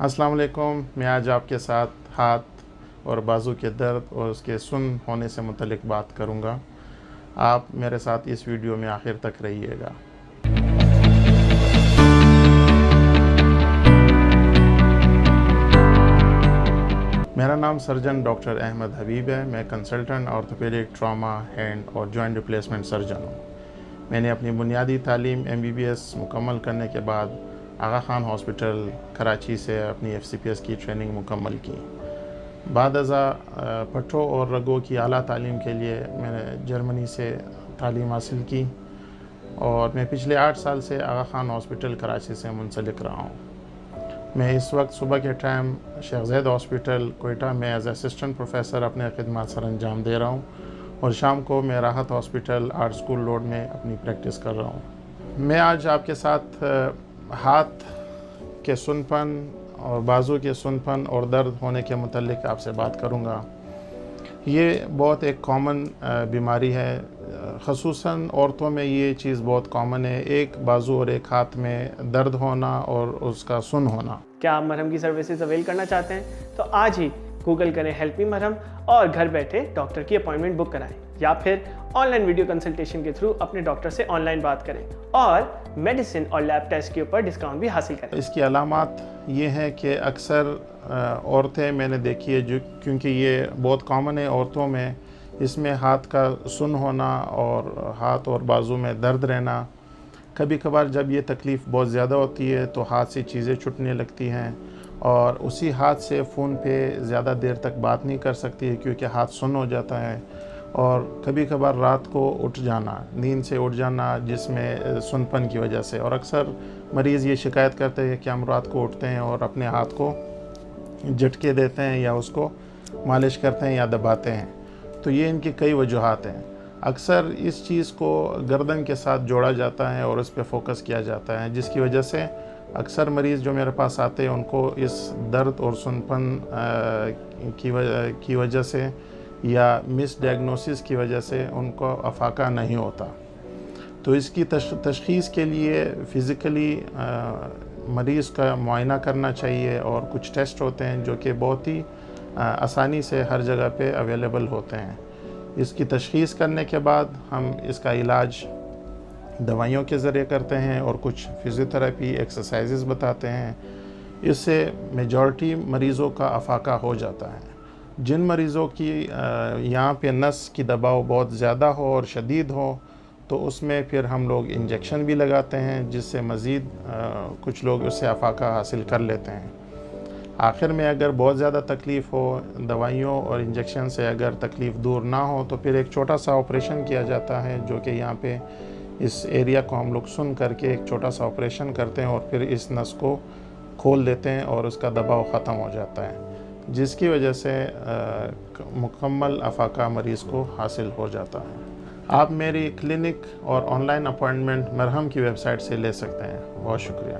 अस्सलाम वालेकुम। मैं आज आपके साथ हाथ और बाजू के दर्द और उसके सुन्न होने से मुतल्लिक बात करूंगा। आप मेरे साथ इस वीडियो में आखिर तक रहिएगा। मेरा नाम सर्जन डॉक्टर अहमद हबीब है। मैं कंसल्टेंट ऑर्थोपेडिक ट्रॉमा हैंड और जॉइंट रिप्लेसमेंट सर्जन हूँ। मैंने अपनी बुनियादी तालीम MBBS मुकम्मल करने के बाद आगा खान हॉस्पिटल कराची से अपनी FCPS की ट्रेनिंग मुकम्मल की। बाद अज़ा पट्टों और रगों की आला तालीम के लिए मैंने जर्मनी से तालीम हासिल की और मैं पिछले 8 साल से आगा खान हॉस्पिटल कराची से मुंसलिक रहा हूँ। मैं इस वक्त सुबह के टाइम शेख ज़ैद हॉस्पिटल कोयटा में एज असिस्टेंट प्रोफेसर अपने खिदमत सर अंजाम दे रहा हूँ और शाम को मैं राहत हॉस्पिटल आर्ट स्कूल रोड में अपनी प्रैक्टिस कर रहा हूँ। मैं आज आपके साथ हाथ के सुनपन और बाजू के सुनपन और दर्द होने के मुतल्लिक आपसे बात करूँगा। ये बहुत एक कॉमन बीमारी है, ख़ुसूसन औरतों में ये चीज़ बहुत कॉमन है, एक बाजू और एक हाथ में दर्द होना और उसका सुन होना। क्या आप मरहम की सर्विसेज अवेल करना चाहते हैं तो आज ही गूगल करें हेल्प मी मरहम और घर बैठे डॉक्टर की अपॉइंटमेंट बुक कराएं या फिर ऑनलाइन वीडियो कंसल्टेशन के थ्रू अपने डॉक्टर से ऑनलाइन बात करें और मेडिसिन और लैब टेस्ट के ऊपर डिस्काउंट भी हासिल करें। इसकी अलामात ये हैं कि अक्सर औरतें मैंने देखी है जो क्योंकि ये बहुत कॉमन है औरतों में, इसमें हाथ का सुन होना और हाथ और बाजू में दर्द रहना। कभी कभार जब ये तकलीफ़ बहुत ज़्यादा होती है तो हाथ से चीज़ें छूटने लगती हैं और उसी हाथ से फ़ोन पे ज़्यादा देर तक बात नहीं कर सकती है क्योंकि हाथ सुन हो जाता है। और कभी कभार रात को उठ जाना, नींद से उठ जाना जिसमें सुनपन की वजह से, और अक्सर मरीज़ ये शिकायत करते हैं कि हम रात को उठते हैं और अपने हाथ को झटके देते हैं या उसको मालिश करते हैं या दबाते हैं। तो ये इनकी कई वजूहात हैं। अक्सर इस चीज़ को गर्दन के साथ जोड़ा जाता है और उस पर फोकस किया जाता है, जिसकी वजह से अक्सर मरीज़ जो मेरे पास आते हैं उनको इस दर्द और सुनपन की वजह से या मिस डायग्नोसिस की वजह से उनको अफाका नहीं होता। तो इसकी तशख़ीस के लिए फ़िज़िकली मरीज़ का मुआयना करना चाहिए और कुछ टेस्ट होते हैं जो कि बहुत ही आसानी से हर जगह पे अवेलेबल होते हैं। इसकी तशख़ीस करने के बाद हम इसका इलाज दवाइयों के ज़रिए करते हैं और कुछ फ़िज़ियोथेरेपी एक्सरसाइजेज़ बताते हैं। इससे मेजॉरिटी मरीज़ों का अफाका हो जाता है। जिन मरीज़ों की यहाँ पे नस की दबाव बहुत ज़्यादा हो और शदीद हो तो उसमें फिर हम लोग इंजेक्शन भी लगाते हैं जिससे मज़ीद कुछ लोग उससे अफाका हासिल कर लेते हैं। आखिर में अगर बहुत ज़्यादा तकलीफ़ हो, दवाइयों और इंजेक्शन से अगर तकलीफ़ दूर ना हो तो फिर एक छोटा सा ऑपरेशन किया जाता है जो कि यहाँ पे इस एरिया को हम लोग सुन करके एक छोटा सा ऑपरेशन करते हैं और फिर इस नस को खोल देते हैं और उसका दबाव ख़त्म हो जाता है, जिसकी वजह से मुकम्मल अफाका मरीज़ को हासिल हो जाता है। आप मेरी क्लिनिक और ऑनलाइन अपॉइंटमेंट मरहम की वेबसाइट से ले सकते हैं। बहुत शुक्रिया।